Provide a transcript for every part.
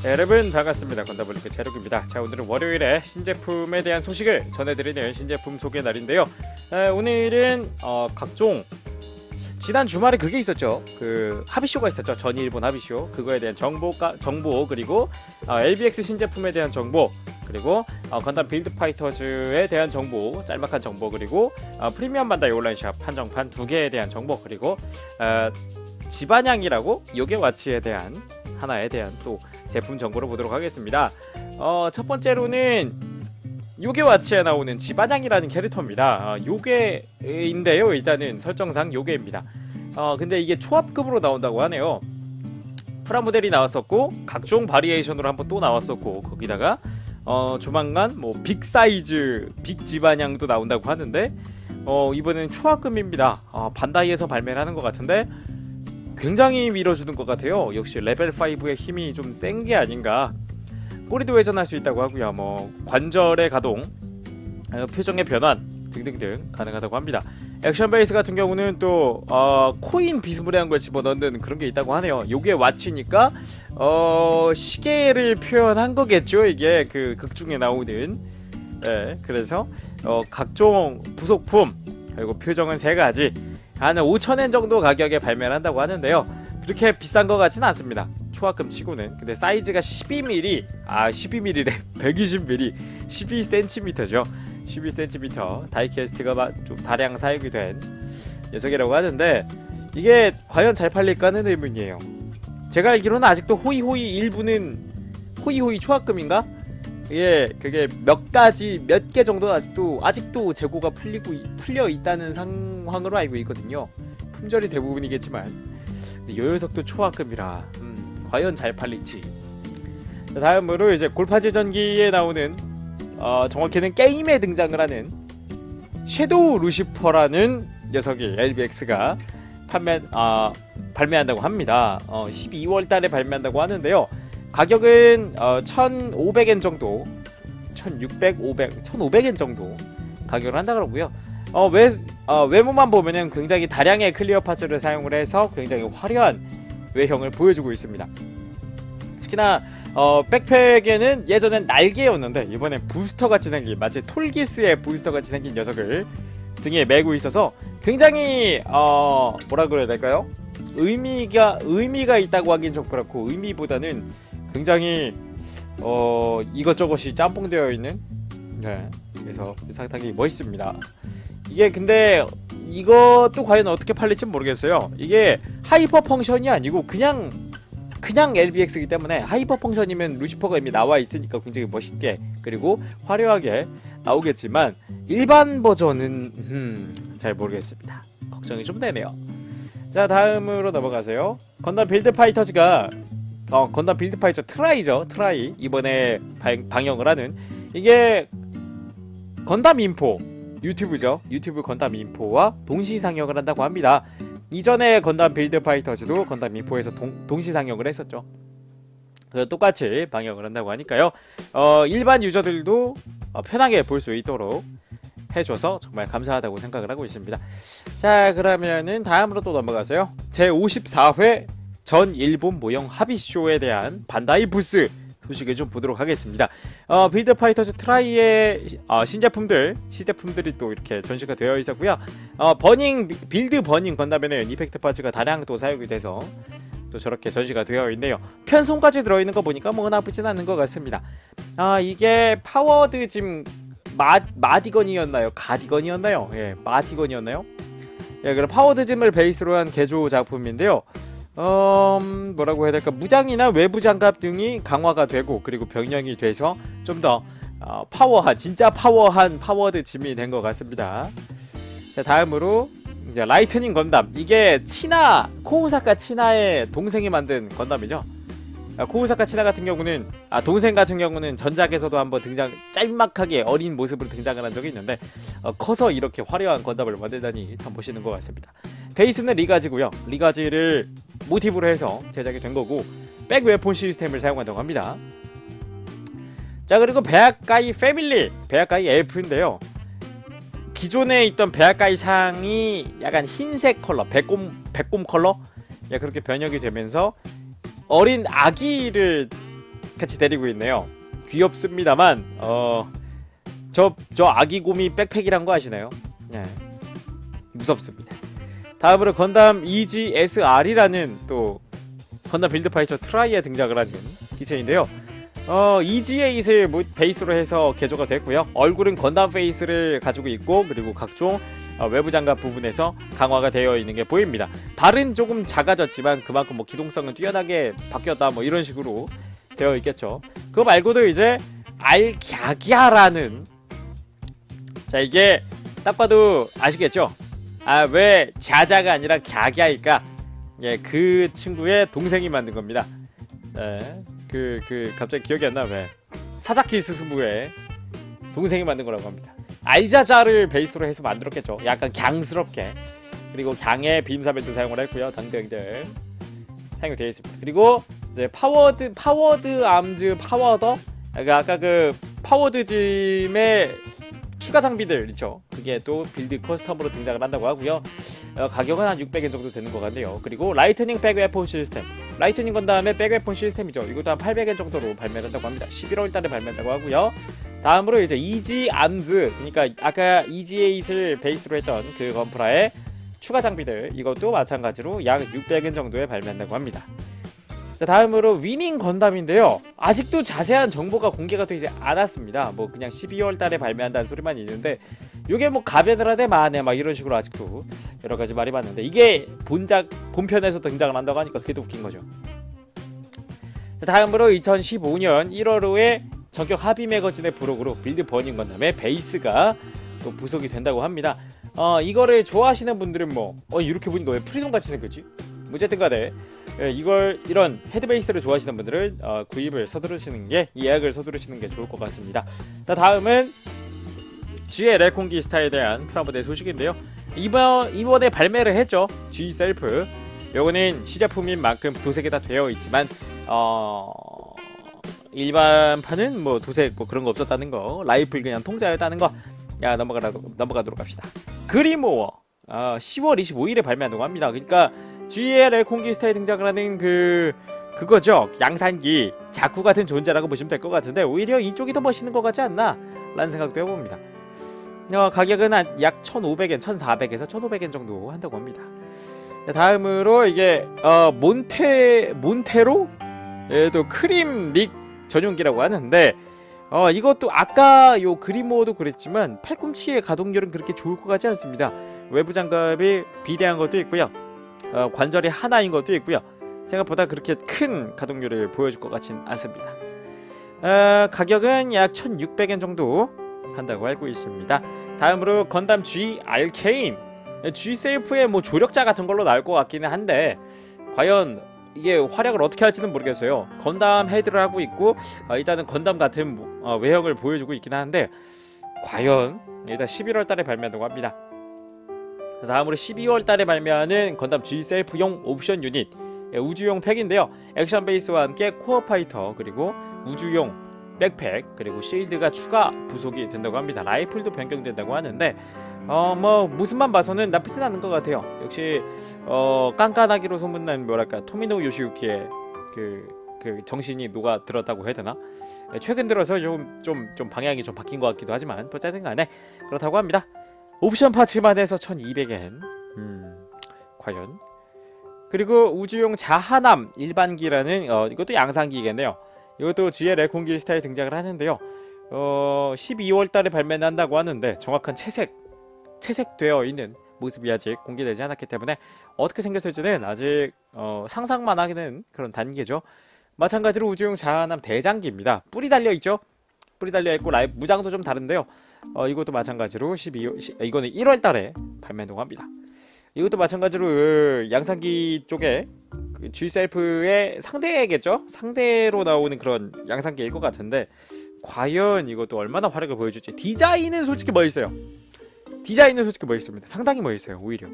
네, 여러분 반갑습니다. 건담블리크 제록입니다. 자, 오늘은 월요일에 신제품에 대한 소식을 전해드리는 신제품 소개 날인데요. 오늘은 각종 지난 주말에 그게 있었죠. 그 합의쇼가 있었죠. 전일본 합의쇼. 그거에 대한 정보 그리고 LBX 신제품에 대한 정보, 그리고 건담 빌드 파이터즈에 대한 정보, 짤막한 정보, 그리고 프리미엄 반다이 온라인샵 한정판 2개에 대한 정보, 그리고 지반향이라고 요괴와치에 대한 하나에 대한 또 제품 정보를 보도록 하겠습니다. 첫 번째로는 요괴와치에 나오는 지반향이라는 캐릭터입니다. 요괴인데요. 일단은 설정상 요괴입니다. 근데 이게 초합급으로 나온다고 하네요. 프라모델이 나왔었고 각종 바리에이션으로 한번 또 나왔었고, 거기다가 조만간 뭐 빅사이즈 빅지반향도 나온다고 하는데 이번엔 초합급입니다. 반다이에서 발매를 하는 것 같은데 굉장히 밀어주는 것 같아요. 역시 레벨 5의 힘이 좀 센 게 아닌가. 꼬리도 회전할 수 있다고 하고요. 뭐 관절의 가동, 표정의 변환 등등등 가능하다고 합니다. 액션 베이스 같은 경우는 또 코인 비스무리한 걸 집어넣는 그런 게 있다고 하네요. 요게 와치니까 시계를 표현한 거겠죠. 이게 그 극 중에 나오는. 네, 그래서 각종 부속품 그리고 표정은 3가지, 한 5,000엔 정도 가격에 발매를 한다고 하는데요. 그렇게 비싼 것 같지는 않습니다. 초합금 치고는. 근데 사이즈가 12mm, 12mm래 120mm, 12cm죠. 12cm 다이캐스트가 좀 다량 사용이 된 녀석이라고 하는데, 이게 과연 잘 팔릴까는 의문이에요. 제가 알기로는 아직도 호이호이 일부는 호이호이 초합금인가? 그게 몇 개 정도 아직도 재고가 풀려 있다는 상황으로 알고 있거든요. 품절이 대부분이겠지만 이 녀석도 초합금이라 과연 잘 팔릴지. 자, 다음으로 이제 골파지 전기에 나오는 정확히는 게임에 등장을 하는 섀도우 루시퍼라는 녀석이 LBX가 발매한다고 합니다. 12월달에 발매한다고 하는데요. 가격은 1,500엔 정도, 1,600, 500, 1,500엔 정도 가격을 한다 그러고요. 외모만 보면은 굉장히 다량의 클리어 파츠를 사용을 해서 굉장히 화려한 외형을 보여주고 있습니다. 특히나 백팩에는 예전엔 날개였는데 이번엔 부스터같이 생긴, 마치 톨기스의 부스터같이 생긴 녀석을 등에 메고 있어서 굉장히 뭐라 그래야 될까요? 의미가 있다고 하긴 좀 그렇고, 의미보다는 굉장히 이것저것이 짬뽕되어 있는, 네, 그래서 상당히 멋있습니다. 이게 근데 이것도 과연 어떻게 팔릴지 모르겠어요. 이게 하이퍼 펑션이 아니고 그냥 LBX이기 때문에, 하이퍼 펑션이면 루시퍼가 이미 나와 있으니까 굉장히 멋있게 그리고 화려하게 나오겠지만 일반 버전은 잘 모르겠습니다. 걱정이 좀 되네요. 자, 다음으로 넘어가세요. 건담 빌드 파이터즈가 건담 빌드 파이터 트라이죠. 트라이 이번에 방영을 하는, 이게 건담 인포 유튜브죠. 유튜브 건담 인포와 동시 상영을 한다고 합니다. 이전에 건담 빌드 파이터즈도 건담 인포에서 동시 상영을 했었죠. 그래서 똑같이 방영을 한다고 하니까요. 일반 유저들도 편하게 볼 수 있도록 해줘서 정말 감사하다고 생각을 하고 있습니다. 자, 그러면은 다음으로 또 넘어가세요. 제54회 전 일본 모형 합의쇼에 대한 반다이 부스 소식을 좀 보도록 하겠습니다. 빌드 파이터즈 트라이의 시제품들이 또 이렇게 전시가 되어 있었고요. 빌드 버닝 건담에는 이펙트 파츠가 다량 또 사용이 돼서 또 저렇게 전시가 되어 있네요. 편손까지 들어있는 거 보니까 뭐 나쁘진 않은 것 같습니다. 이게 파워드 짐 마디건이었나요? 가디건이었나요? 예, 마디건이었나요? 예, 그럼 파워드짐을 베이스로 한 개조 작품인데요. 뭐라고 해야 될까? 무장이나 외부 장갑 등이 강화가 되고, 그리고 변형이 돼서 좀 더 진짜 파워한 파워드짐이 된 것 같습니다. 자, 다음으로 이제 라이트닝 건담. 이게 코우사카 치나의 동생이 만든 건담이죠. 코우사카 치나 같은 경우는 동생 같은 경우는 전작에서도 한번 짤막하게 어린 모습으로 등장을 한 적이 있는데, 커서 이렇게 화려한 건담을 만들다니 참 멋있는 것 같습니다. 베이스는 리가지고요. 리가지를 모티브로 해서 제작이 된 거고, 백 웨폰 시스템을 사용한다고 합니다. 자, 그리고 베아카이 패밀리, 베아카이 F인데요. 기존에 있던 베아카이 상이 약간 흰색 컬러, 백곰 컬러? 그렇게 변형이 되면서 어린 아기를 같이 데리고 있네요. 귀엽습니다만 저 아기곰이 백팩이란 거 아시나요? 네, 무섭습니다. 다음으로 건담 EGSR이라는 또 건담 빌드파이처 트라이에 등장을 하는 기체인데요. EG8을 베이스로 해서 개조가 됐고요. 얼굴은 건담 페이스를 가지고 있고, 그리고 각종 외부 장갑 부분에서 강화가 되어 있는 게 보입니다. 발은 조금 작아졌지만 그만큼 뭐 기동성은 뛰어나게 바뀌었다, 뭐 이런 식으로 되어 있겠죠. 그거 말고도 이제 알갸갸라는, 자 이게 딱 봐도 아시겠죠? 아, 왜 자자가 아니라 갸갸일까? 예, 그 친구의 동생이 만든 겁니다. 네, 갑자기 기억이 안 나. 왜? 사자키 스스무의 동생이 만든 거라고 합니다. 알자자를 베이스로 해서 만들었겠죠. 약간 갱스럽게. 그리고 갱의 빔사벨도 사용을 했고요. 등등들 사용이 되어 있습니다. 그리고 이제 파워드 암즈 파워더, 아까 그 파워드짐의 추가 장비들 있죠. 그게 또 빌드 커스텀으로 등장을 한다고 하고요. 가격은 한 600엔 정도 되는 것 같네요. 그리고 라이트닝 백웨폰 시스템, 라이트닝 건담의 백웨폰 시스템이죠. 이것도 한 800엔 정도로 발매를 한다고 합니다. 11월달에 발매한다고 하고요. 다음으로 이제 이지 암즈, 그러니까 아까 EG8을 베이스로 했던 그 건프라의 추가 장비들, 이것도 마찬가지로 약 600엔 정도에 발매한다고 합니다. 자, 다음으로 위닝 건담인데요. 아직도 자세한 정보가 공개가 되지 않았습니다. 뭐 그냥 12월 달에 발매한다는 소리만 있는데, 요게 뭐 가변을 하되 마네 막 이런 식으로 아직도 여러 가지 말이 많은데, 이게 본편에서 등장을 한다고 하니까 그게 더 웃긴 거죠. 자, 다음으로 2015년 1월호에 전격 합의 매거진의 부록으로 빌드 버닝 건담의 베이스가 또 부속이 된다고 합니다. 이거를 좋아하시는 분들은 뭐 이렇게 보니까 왜 프리덤 같이 생겼지? 어쨌든 간에 이런 헤드베이스를 좋아하시는 분들은 구입을 서두르시는 게, 예약을 서두르시는 게 좋을 것 같습니다. 자, 다음은 G의 레콘기스타에 대한 프라모델 소식인데요. 이번에 발매를 했죠. G 셀프. 요거는 시제품인 만큼 도색이 다 되어 있지만 일반판은 뭐 도색 뭐 그런 거 없었다는 거, 라이플 그냥 통짜였다는 거, 넘어가도록 합시다. 그리모어 10월 25일에 발매한다고 합니다. 그러니까 GL 콩기스타에 등장을 하는 그거죠. 양산기 자쿠 같은 존재라고 보시면 될 것 같은데, 오히려 이쪽이 더 멋있는 것 같지 않나? 라는 생각도 해봅니다. 가격은 한 약 1,500엔, 1,400에서 1,500엔 정도 한다고 합니다. 다음으로 이게 몬테로 또 크림 릭 전용기라고 하는데, 이것도 아까 요 그리모어도 그랬지만 팔꿈치의 가동률은 그렇게 좋을 것 같지 않습니다. 외부 장갑이 비대한 것도 있고요. 관절이 하나인 것도 있고요. 생각보다 그렇게 큰 가동률을 보여줄 것 같진 않습니다. 가격은 약 1,600엔 정도 한다고 알고 있습니다. 다음으로 건담 G 알케인, G 셀프의 뭐 조력자 같은 걸로 나올 것 같기는 한데, 과연 이게 활약을 어떻게 할지는 모르겠어요. 건담 헤드를 하고 있고, 일단은 건담 같은 외형을 보여주고 있긴 하는데, 과연 일단 11월 달에 발매한다고 합니다. 다음으로 12월 달에 발매하는 건담 G 셀프용 옵션 유닛, 우주용 팩인데요. 액션 베이스와 함께 코어 파이터, 그리고 우주용 백팩, 그리고 실드가 추가 부속이 된다고 합니다. 라이플도 변경된다고 하는데, 뭐 모습만 봐서는 나쁘진 않은 것 같아요. 역시 깐깐하기로 소문난 뭐랄까 토미노 요시유키의 그 정신이 녹아 들었다고 해야 되나? 최근 들어서 좀 방향이 좀 바뀐 것 같기도 하지만 어쨌든 간에 그렇다고 합니다. 옵션 파츠만 해서 1,200엔. 과연? 그리고 우주용 자하남 일반기라는 이것도 양산기겠네요. 이것도 GL 레콘기스타에 등장을 하는데요. 12월 달에 발매는 한다고 하는데, 정확한 채색되어 있는 모습이 아직 공개되지 않았기 때문에 어떻게 생겼을지는 아직 상상만 하기는 그런 단계죠. 마찬가지로 우주용 자하남 대장기입니다. 뿔이 달려있죠. 뿔이 달려있고 무장도 좀 다른데요. 이것도 마찬가지로 이거는 1월 달에 발매한다고 합니다. 이것도 마찬가지로 양산기 쪽에 G셀프의 상대겠죠? 상대로 나오는 그런 양산기일 것 같은데, 과연 이것도 얼마나 활약을 보여줄지. 디자인은 솔직히 멋있어요. 상당히 멋있어요. 오히려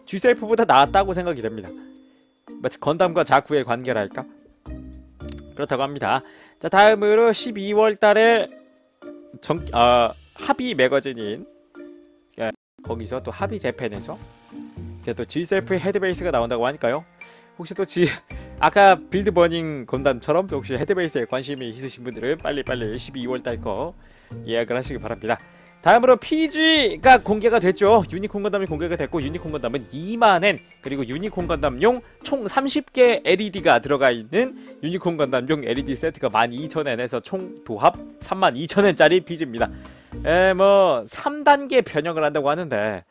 G셀프보다 낫다고 생각이 됩니다. 마치 건담과 자쿠의 관계랄까? 그렇다고 합니다. 자, 다음으로 12월 달에 합의 매거진인, 거기서 또 합의 재팬에서 또 G셀프의 헤드베이스가 나온다고 하니까요. 혹시 또 아까 빌드 버닝 건담처럼 혹시 헤드베이스에 관심이 있으신 분들은 빨리빨리 12월달 거 예약을 하시기 바랍니다. 다음으로 PG가 공개가 됐죠. 유니콘 건담이 공개가 됐고, 유니콘 건담은 2만엔, 그리고 유니콘 건담용 총 30개 LED가 들어가 있는 유니콘 건담용 LED 세트가 12,000엔에서 총 도합 32,000엔짜리 PG입니다. 뭐 3단계 변형을 한다고 하는데,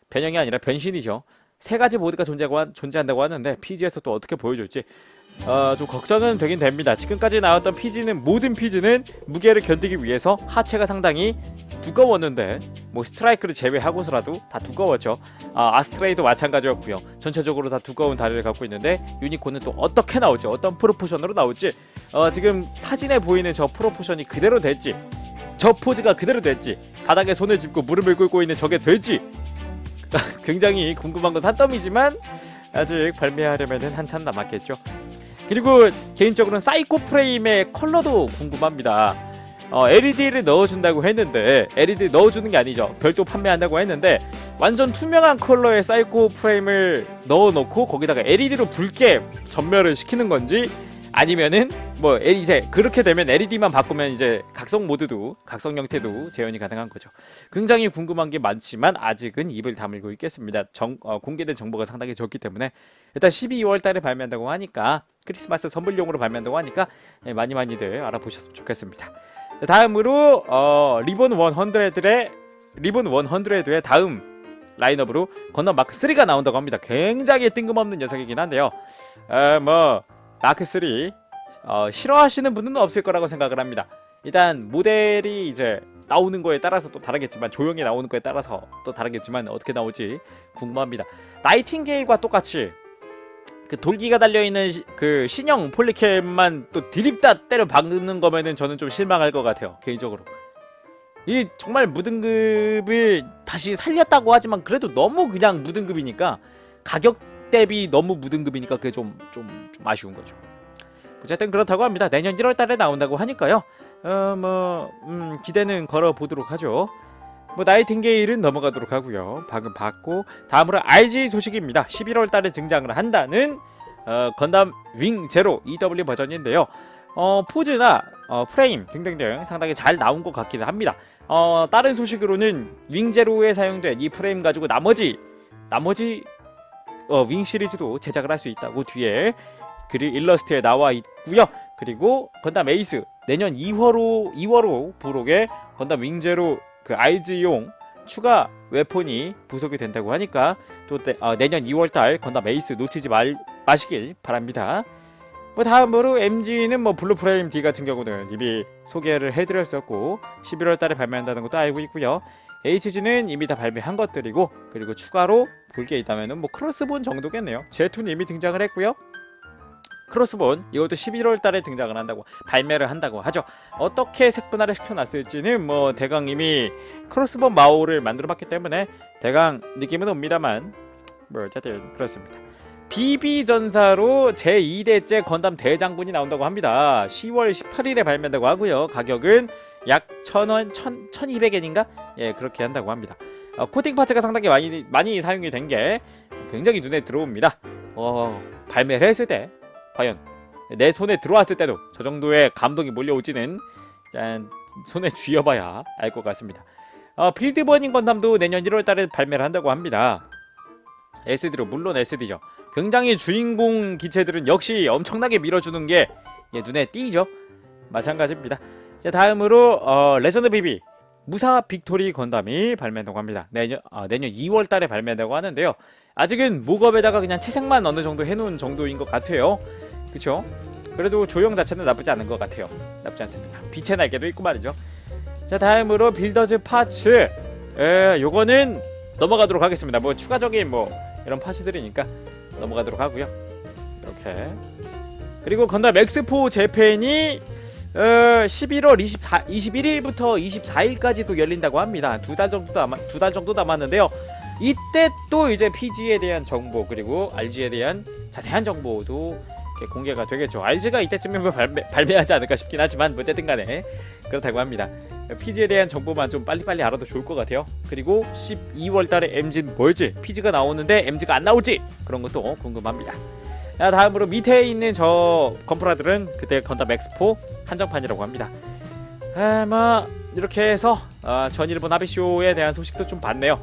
변형이 아니라 변신이죠. 세 가지 모드가 존재한다고 하는데 PG에서 또 어떻게 보여줄지 좀 걱정은 되긴 됩니다. 지금까지 나왔던 PG는, 모든 PG는 무게를 견디기 위해서 하체가 상당히 두꺼웠는데, 뭐 스트라이크를 제외하고서라도 다 두꺼웠죠. 아스트레이도 마찬가지였고요. 전체적으로 다 두꺼운 다리를 갖고 있는데, 유니콘은 또 어떻게 나올지, 어떤 프로포션으로 나올지, 지금 사진에 보이는 저 프로포션이 그대로 될지, 저 포즈가 그대로 될지, 바닥에 손을 짚고 무릎을 꿇고 있는 저게 될지 굉장히 궁금한 건 산더미지만 아직 발매하려면 한참 남았겠죠. 그리고 개인적으로는 사이코 프레임의 컬러도 궁금합니다. LED를 넣어준다고 했는데, LED 넣어주는 게 아니죠. 별도 판매한다고 했는데, 완전 투명한 컬러의 사이코 프레임을 넣어놓고 거기다가 LED로 붉게 전멸을 시키는 건지, 아니면은 뭐 이제 그렇게 되면 LED만 바꾸면 이제 각성 모드도, 각성 형태도 재현이 가능한 거죠. 굉장히 궁금한 게 많지만 아직은 입을 다물고 있겠습니다. 공개된 정보가 상당히 적기 때문에 일단 12월 달에 발매한다고 하니까, 크리스마스 선물용으로 발매한다고 하니까 많이들 알아보셨으면 좋겠습니다. 자, 다음으로 리본 100의 다음 라인업으로 건담 마크 3가 나온다고 합니다. 굉장히 뜬금없는 녀석이긴 한데요. 뭐 마크 3 싫어하시는 분은 없을 거라고 생각을 합니다. 일단 모델이 이제 나오는 거에 따라서 또 다르겠지만, 조용히 나오는 거에 따라서 또 다르겠지만 어떻게 나올지 궁금합니다. 나이팅게일과 똑같이 그 돌기가 달려있는 그 신형 폴리캠만 또 드립다 때려 박는 거면은 저는 좀 실망할 것 같아요, 개인적으로. 이 정말 무등급을 다시 살렸다고 하지만 그래도 너무 그냥 무등급이니까, 가격 대비 너무 무등급이니까 그게 좀 아쉬운 거죠. 어쨌든 그렇다고 합니다. 내년 1월 달에 나온다고 하니까요. 기대는 걸어보도록 하죠. 뭐 나이팅게일은 넘어가도록 하고요. 방금 봤고, 다음으로 RG 소식입니다. 11월 달에 등장을 한다는 건담 윙 제로 EW 버전인데요. 포즈나 프레임 등등등 상당히 잘 나온 것 같기는 합니다. 다른 소식으로는 윙 제로에 사용된 이 프레임 가지고 나머지 윙 시리즈도 제작을 할 수 있다고 뒤에 글이 일러스트에 나와 있고요. 그리고 건담 에이스 내년 2월호 부록에 건담 윙 제로 그 RG용 추가 웨폰이 부속이 된다고 하니까 또 내년 2월달 건담 에이스 놓치지 마시길 바랍니다. 뭐 다음으로 MG는 뭐 블루 프레임 D 같은 경우는 이미 소개를 해드렸었고 11월달에 발매한다는 것도 알고 있고요. HG는 이미 다 발매한 것들이고, 그리고 추가로 볼 게 있다면은 뭐 크로스본 정도겠네요. 제투는 이미 등장을 했고요. 크로스본 이것도 11월달에 등장을 한다고, 발매를 한다고 하죠. 어떻게 색분할을 시켜놨을지는 뭐 대강 이미 크로스본 마오를 만들어봤기 때문에 대강 느낌은 옵니다만, 뭐 어쨌든 그렇습니다. BB전사로 제2대째 건담 대장군이 나온다고 합니다. 10월 18일에 발매한다고 하고요. 가격은 약 1,000원, 1,200엔인가? 예, 그렇게 한다고 합니다. 코팅 파츠가 상당히 많이 사용이 된 게 굉장히 눈에 들어옵니다. 발매를 했을 때 과연 내 손에 들어왔을 때도 저 정도의 감동이 몰려올지는 일단 손에 쥐어봐야 알 것 같습니다. 빌드 버닝 건담도 내년 1월달에 발매를 한다고 합니다. SD로, 물론 SD죠. 굉장히 주인공 기체들은 역시 엄청나게 밀어주는 게 눈에 띄죠. 마찬가지입니다. 자, 다음으로 레전드 BB 무사 빅토리 건담이 발매한다고 합니다. 내년 2월달에 발매한다고 하는데요. 아직은 목업에다가 그냥 채색만 어느 정도 해놓은 정도인 것 같아요. 그쵸? 그래도 조형 자체는 나쁘지 않은 것 같아요. 나쁘지 않습니다. 빛의 날개도 있고 말이죠. 자, 다음으로 빌더즈 파츠. 요거는 넘어가도록 하겠습니다. 뭐 추가적인 뭐 이런 파츠들이니까 넘어가도록 하고요. 이렇게. 그리고 건담 엑스포 재팬이 11월 21일부터 24일까지도 열린다고 합니다. 두 달 정도 남았는데요. 이때 또 이제 PG에 대한 정보, 그리고 RG에 대한 자세한 정보도 공개가 되겠죠. RG가 이때쯤이면 발매하지 않을까 싶긴 하지만 어쨌든 간에 그렇다고 합니다. PG에 대한 정보만 좀 빨리빨리 알아도 좋을 것 같아요. 그리고 12월달에 MG는 뭘지, PG가 나오는데 MG가 안 나올지 그런 것도 궁금합니다. 다음으로 밑에 있는 저 건프라들은 그때 건담 엑스포 한정판이라고 합니다. 뭐 이렇게 해서 전일본 하비쇼에 대한 소식도 좀 봤네요.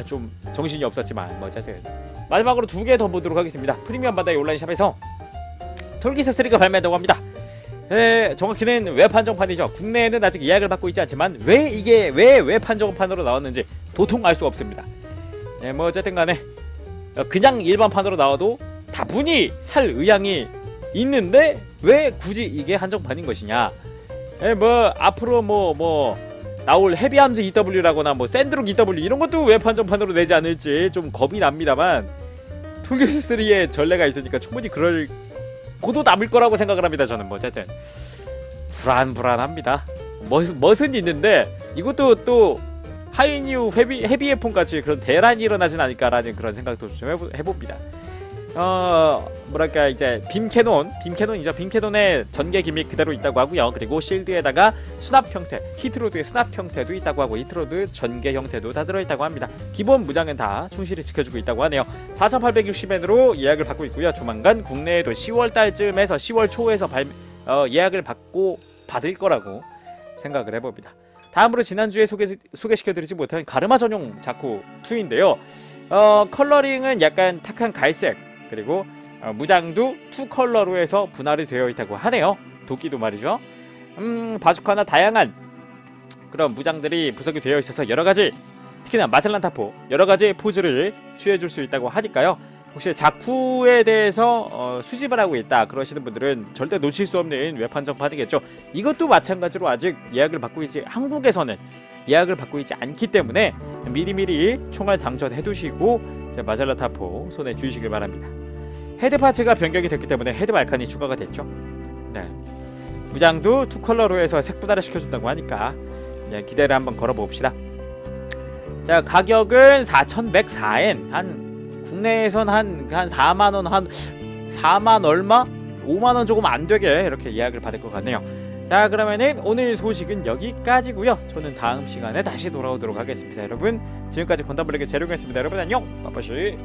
좀 정신이 없었지만 뭐 어쨌든 마지막으로 2개 더 보도록 하겠습니다. 프리미엄 바다의 온라인샵에서 톨기스 3가 발매한다고 합니다. 정확히는 웹 한정판이죠. 국내에는 아직 예약을 받고 있지 않지만 왜 웹 한정판으로 나왔는지 도통 알 수가 없습니다. 뭐 어쨌든 간에 그냥 일반판으로 나와도 다분히 살 의향이 있는데 왜 굳이 이게 한정판인 것이냐. 뭐 앞으로 뭐 나올 헤비함즈 EW라거나 뭐 샌드록 EW 이런 것도 웹 한정판으로 내지 않을지 좀 겁이 납니다만 톨기스 3의 전례가 있으니까 충분히 그럴 고도 남을 거라고 생각을 합니다. 저는 뭐 어쨌든 불안합니다. 멋은 있는데 이것도 또 하이뉴 헤비에폰 같이 그런 대란이 일어나진 않을까라는 그런 생각도 좀 해봅니다. 뭐랄까 이제 빔캐논이죠. 빔캐논의 전개 기믹 그대로 있다고 하고요. 그리고 실드에다가 수납 형태, 히트로드의 수납 형태도 있다고 하고 히트로드 전개 형태도 다 들어있다고 합니다. 기본 무장은 다 충실히 지켜주고 있다고 하네요. 4,860엔으로 예약을 받고 있고요. 조만간 국내에도 10월달쯤에서 10월 초에서 예약을 받을 거라고 생각을 해봅니다. 다음으로 지난주에 소개시켜드리지 못한 가르마 전용 자쿠 2인데요. 컬러링은 약간 탁한 갈색, 그리고 무장도 2컬러로 해서 분할이 되어 있다고 하네요. 도끼도 말이죠. 바주카나 다양한 그런 무장들이 부석이 되어 있어서 여러가지, 특히나 마젤란 타포 여러가지 포즈를 취해줄 수 있다고 하니까요. 혹시 자쿠에 대해서 수집을 하고 있다 그러시는 분들은 절대 놓칠 수 없는 웹 한정판이겠죠. 이것도 마찬가지로 아직 한국에서는 예약을 받고 있지 않기 때문에 미리미리 총알 장전해 두시고 마젤란 타포 손에 쥐시길 바랍니다. 헤드 파츠가 변경이 됐기 때문에 헤드 말칸이 추가가 됐죠. 무장도 2컬러로 해서 색 분할을 시켜준다고 하니까 기대를 한번 걸어봅시다. 자, 가격은 4,104엔, 국내에선 한 4만원, 한 4만 얼마? 5만원 조금 안되게 이렇게 예약을 받을 것 같네요. 자, 그러면은 오늘 소식은 여기까지고요. 저는 다음 시간에 다시 돌아오도록 하겠습니다. 여러분, 지금까지 건담블랙의 재룡이었습니다. 여러분 안녕, 빠빠시.